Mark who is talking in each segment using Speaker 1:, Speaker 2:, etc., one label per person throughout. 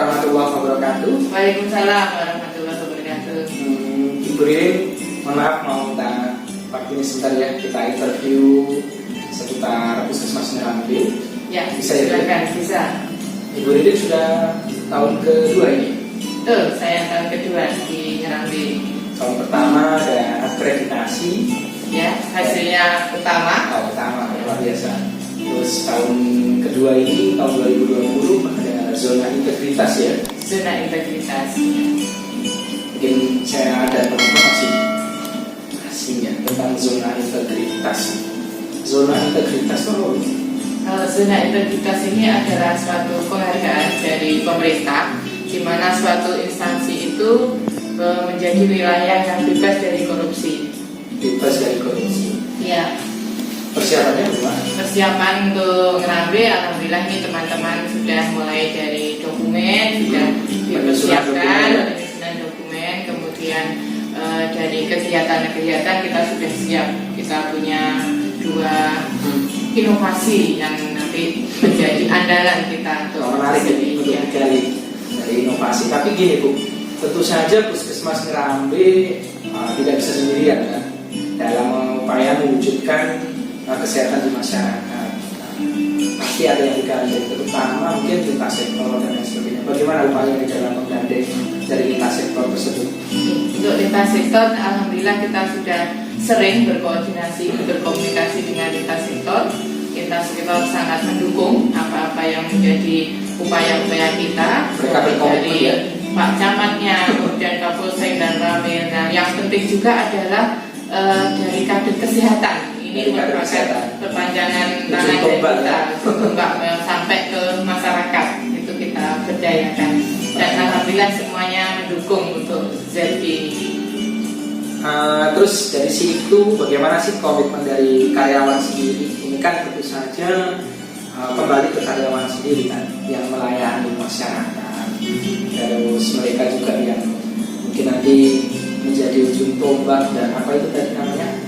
Speaker 1: warahmatullahi wabarakatuh.
Speaker 2: Waalaikumsalam warahmatullahi wabarakatuh.
Speaker 1: Ibu Ririn, mohon maaf mau minta waktunya sebentar ya, kita interview seputar Puskesmas Ngerambe.
Speaker 2: Ya,
Speaker 1: Bisa ya?
Speaker 2: silakan, bisa.
Speaker 1: Ibu Ririn sudah tahun kedua ini.
Speaker 2: Saya tahun kedua di Ngerambe.
Speaker 1: Tahun pertama ada akreditasi.
Speaker 2: Ya, hasilnya utama.
Speaker 1: Tahun pertama luar biasa. Terus tahun kedua ini tahun 2020 ada zona integritas ya.
Speaker 2: Zona integritas.
Speaker 1: Mungkin saya ada teman-teman masih asingnya tentang zona integritas. Zona integritas itu apa?
Speaker 2: Zona integritas ini adalah suatu penghargaan dari pemerintah, di mana suatu instansi itu menjadi wilayah yang bebas dari korupsi.
Speaker 1: Bebas dari korupsi.
Speaker 2: Ya.
Speaker 1: Persiapannya gimana?
Speaker 2: Persiapan untuk Ngerambe, alhamdulillah ini teman-teman sudah mulai dari dokumen, sudah dipersiapkan penyusunan dokumen, kemudian dari kegiatan-kegiatan kita sudah siap. Kita punya 2 inovasi yang nanti menjadi andalan kita untuk
Speaker 1: menarik untuk digali dari inovasi. Tapi gini Bu, tentu saja Puskesmas Ngerambe tidak bisa sendirian kan dalam upaya mewujudkan kesehatan di masyarakat. Pasti ada yang digandeng, terutama mungkin lintas sektor dan lain sebagainya. Bagaimana upaya di dalam menggandeng dari lintas sektor tersebut?
Speaker 2: Untuk lintas sektor, alhamdulillah kita sudah sering berkoordinasi, berkomunikasi dengan lintas sektor. Lintas sektor sangat mendukung apa-apa yang menjadi upaya-upaya kita. Dari Pak Camatnya, kemudian Kapolsek dan Ramil. Nah, yang penting juga adalah dari kader kesehatan. Ini merupakan perpanjangan tangan kita sampai ke masyarakat, itu kita berdayakan, dan alhamdulillah semuanya mendukung untuk ZP ini.
Speaker 1: Terus dari situ bagaimana sih komitmen dari karyawan sendiri? Ini kan tentu saja kembali ke karyawan sendiri kan, yang melayani masyarakat. Terus mereka juga yang mungkin nanti menjadi ujung tombak dan apa itu tadi namanya?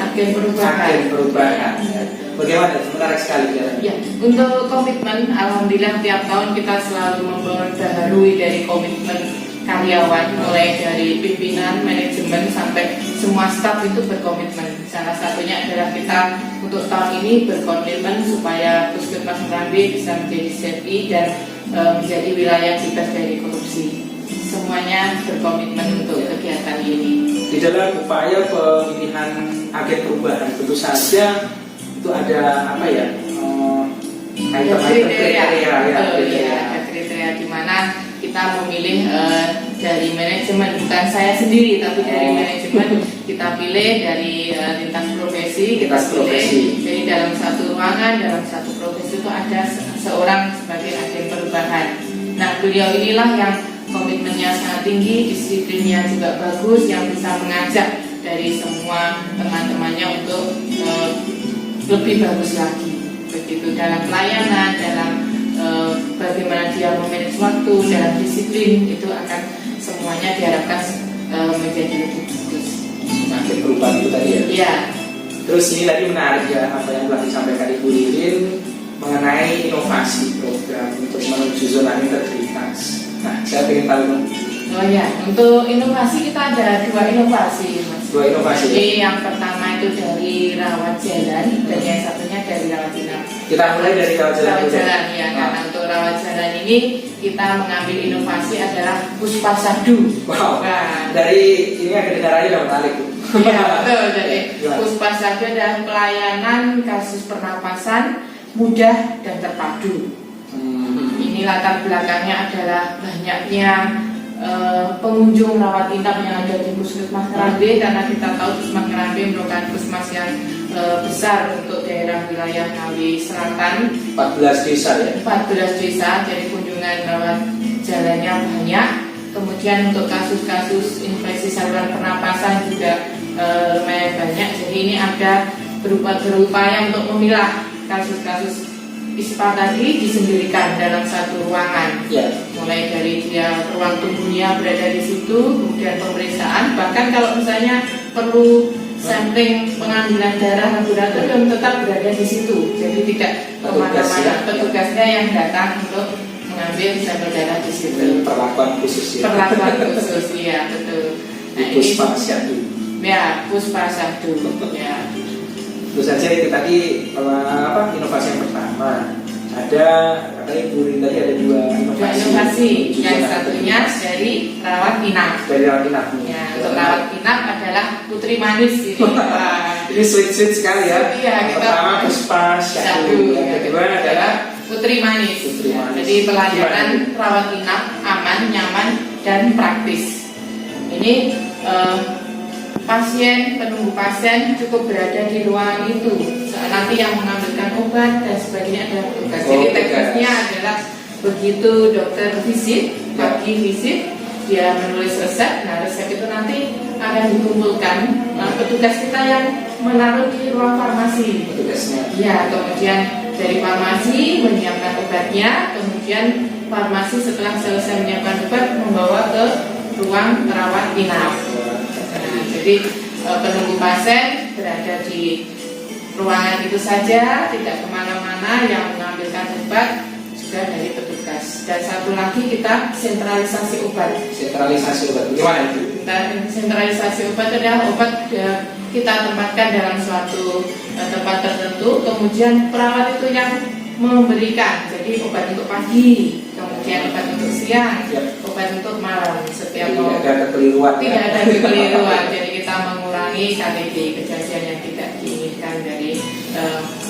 Speaker 2: Agen perubahan.
Speaker 1: Ya. Bagaimana? Menarik sekali ya.
Speaker 2: Ya, untuk komitmen, alhamdulillah tiap tahun kita selalu memperbaharui dari komitmen karyawan, mulai dari pimpinan, manajemen sampai semua staf itu berkomitmen. Salah satunya adalah kita untuk tahun ini berkomitmen supaya Puskesmas Ngerambe bisa menjadi ZI dan menjadi wilayah bebas dari korupsi. Semuanya berkomitmen untuk kegiatan ini.
Speaker 1: Di dalam upaya pemilihan agen perubahan tentu saja itu ada apa ya?
Speaker 2: Kriteria di mana kita memilih dari manajemen, bukan saya sendiri tapi dari manajemen kita pilih dari lintas profesi, kita pilih jadi dalam satu ruangan, dalam satu profesi itu ada seorang sebagai agen perubahan. Nah, beliau inilah yang komitmennya sangat tinggi, disiplinnya juga bagus, yang bisa mengajak dari semua teman-temannya untuk lebih bagus lagi. Begitu dalam pelayanan, dalam bagaimana dia memanage waktu, dalam disiplin, itu akan semuanya diharapkan menjadi lebih bagus.
Speaker 1: Agen perubahan itu tadi ya?
Speaker 2: Iya.
Speaker 1: Terus ini tadi menarik ya apa yang telah disampaikan Ibu Ririn mengenai inovasi program untuk menuju zona integritas. Nah, saya ingin tahu.
Speaker 2: Oh ya, untuk inovasi kita ada 2 inovasi, Mas.
Speaker 1: 2 inovasi.
Speaker 2: Jadi yang pertama itu dari rawat jalan dan yang satunya dari rawat jalan.
Speaker 1: Kita mulai dari rawat jalan.
Speaker 2: Rawat jalan ya, karena untuk rawat jalan ini kita mengambil inovasi adalah Puspasadu.
Speaker 1: Wow. Nah, dari ini agak negaranya udah menarik.
Speaker 2: Iya betul. Jadi Puspasadu adalah pelayanan kasus pernapasan mudah dan terpadu. Ini latar belakangnya adalah banyaknya pengunjung rawat inap yang ada di Puskesmas Ngerambe, karena kita tahu Puskesmas Ngerambe merupakan puskesmas yang besar untuk daerah wilayah Ngawi Selatan.
Speaker 1: 14 desa ya?
Speaker 2: 14 desa, jadi kunjungan rawat jalannya banyak. Kemudian untuk kasus-kasus infeksi saluran pernapasan juga lumayan banyak. Jadi ini ada berupaya untuk memilah kasus-kasus ISPA tadi disendirikan dalam satu ruangan. Mulai dari dia ruang tunggunya berada di situ, kemudian pemeriksaan, bahkan kalau misalnya perlu sampling pengambilan darah laboratorium tetap berada di situ. Jadi tidak kemana-mana, petugasnya yang datang untuk mengambil sampel darah di situ.
Speaker 1: Perlakuan khusus ya.
Speaker 2: Perlakuan khusus, iya betul. Nah,
Speaker 1: Puspa Syahdu.
Speaker 2: Ya, Puspa Syahdu. Ya.
Speaker 1: Tentu saja itu tadi inovasi yang pertama. Ada katanya Bu Rin tadi ada dua inovasi.
Speaker 2: Yang satunya dari rawat inap.
Speaker 1: Dari rawat inap.
Speaker 2: Ya, untuk rawat inap adalah Putri Manis ini.
Speaker 1: Ini sweet sekali ya.
Speaker 2: Iya,
Speaker 1: Yang pertama Puspa Syahdu. Yang kedua adalah
Speaker 2: Putri Manis. Ya, jadi pelayanan rawat inap aman, nyaman, dan praktis. Ini penunggu pasien cukup berada di ruangan itu. Nanti yang mengambilkan obat dan sebagainya adalah petugas. Jadi teknisnya adalah begitu dokter visit, pagi visit, dia menulis resep. Nah, resep itu nanti akan dikumpulkan petugas kita yang menaruh di ruang farmasi.
Speaker 1: Petugasnya.
Speaker 2: Ya, kemudian dari farmasi menyiapkan obatnya, kemudian farmasi setelah selesai menyiapkan obat membawa ke ruang rawat inap. Jadi penunggu pasien berada di ruangan itu saja, tidak kemana-mana. Yang mengambilkan obat juga dari petugas. Dan satu lagi kita sentralisasi obat.
Speaker 1: Sentralisasi obat, gimana itu?
Speaker 2: Sentralisasi obat adalah obat kita tempatkan dalam suatu tempat tertentu, kemudian perawat itu yang memberikan. Jadi obat untuk pagi, kemudian obat untuk siang, obat untuk malam. Setiap
Speaker 1: tidak ada kekeliruan.
Speaker 2: Tidak ada kekeliruan. Jadi kita mengurangi KDD, kejadian yang tidak diinginkan dari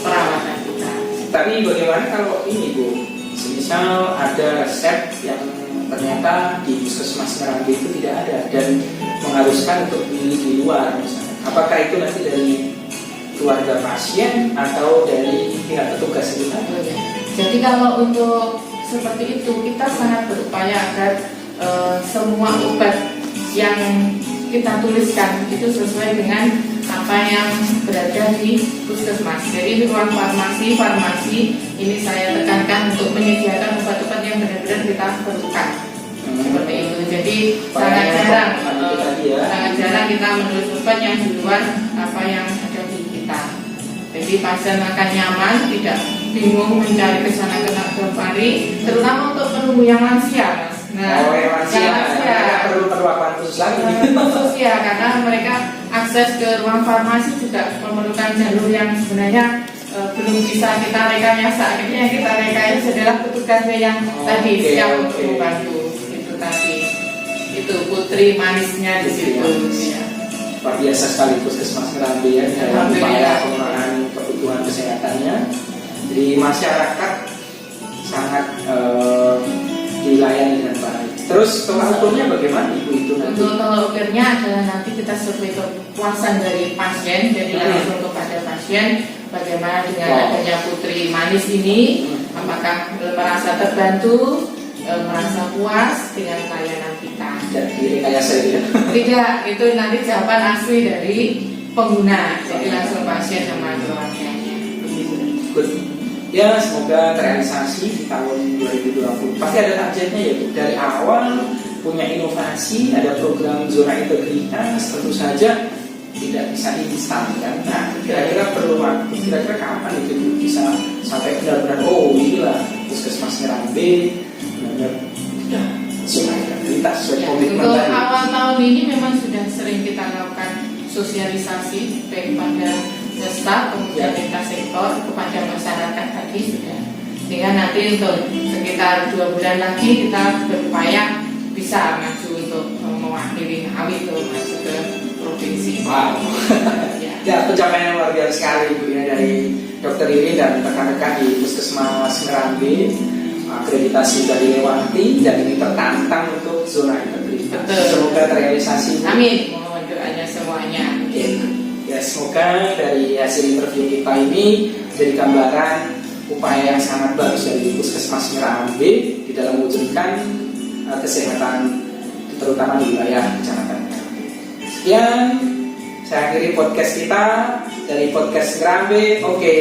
Speaker 2: perawatan kita.
Speaker 1: Tapi bagaimana kalau ini Bu? Misal ada resep yang ternyata di puskesmas Merambi itu tidak ada dan mengharuskan untuk beli di luar misalnya. Apakah itu nanti dari keluarga pasien atau dari pihak petugas itu?
Speaker 2: Jadi kalau untuk seperti itu kita sangat berupaya agar semua obat yang kita tuliskan itu sesuai dengan apa yang berada di puskesmas. Jadi di ruang farmasi ini saya tekankan untuk menyediakan obat-obat yang benar-benar kita perlukan. Seperti itu. Jadi sangat jarang kita menulis obat yang di luar apa yang ada di kita. Jadi pasien akan nyaman, tidak bingung mencari kesana kemari, terutama untuk penunggu yang lansia, Mas.
Speaker 1: Nah, yang lansia perlu perlakuan khusus lagi.
Speaker 2: Khusus ya, karena mereka akses ke ruang farmasi juga memerlukan jalur yang sebenarnya belum bisa kita rekayasa. Akhirnya yang kita rekayasa adalah petugasnya yang tadi siap untuk membantu. Itu tadi, itu Putri Manisnya di situ. Ya.
Speaker 1: Luar biasa sekali Puskesmas Merambi ya, dalam upaya pengurangan kebutuhan kesehatannya. Jadi masyarakat sangat dilayani dengan baik. Terus tolak ukurnya bagaimana Ibu itu nanti?
Speaker 2: Untuk tolak ukurnya adalah nanti kita survei kepuasan dari pasien, jadi langsung kepada pasien bagaimana dengan adanya Putri Manis ini, apakah merasa terbantu, merasa puas dengan pelayanan kita.
Speaker 1: Jadi rekayasa itu ya?
Speaker 2: Tidak, itu nanti jawaban asli dari pengguna, jadi langsung pasien sama keluarganya.
Speaker 1: Good. Ya, semoga terrealisasi di tahun 2020. Pasti ada targetnya ya Bu. Dari awal punya inovasi, ada program zona integritas, tentu saja tidak bisa instan kan. Nah, kira-kira perlu waktu, kira-kira kapan itu Bu bisa sampai benar-benar inilah Puskesmas Merambi benar-benar zona integritas sesuai komitmen
Speaker 2: untuk
Speaker 1: tadi.
Speaker 2: awal tahun ini memang sudah sering kita lakukan sosialisasi baik pada staf, kemudian lintas sektor kepada masyarakat tadi sudah. Sehingga nanti untuk sekitar 2 bulan lagi kita berupaya bisa maju untuk mewakili Ngawi itu masuk ke provinsi.
Speaker 1: Wow. Ya, pencapaian yang luar biasa sekali Bu ya dari Dokter Irin dan rekan-rekan di Puskesmas Merambi. Akreditasi sudah dilewati dan ini tertantang untuk zona integritas. Semoga terrealisasi.
Speaker 2: Amin. Mohon doanya semuanya.
Speaker 1: Ya, semoga dari hasil interview kita ini jadi gambaran upaya yang sangat bagus dari Puskesmas Merambi di dalam mewujudkan kesehatan terutama di wilayah Kecamatan Merambi. Sekian, saya akhiri podcast kita dari podcast Merambi. Oke.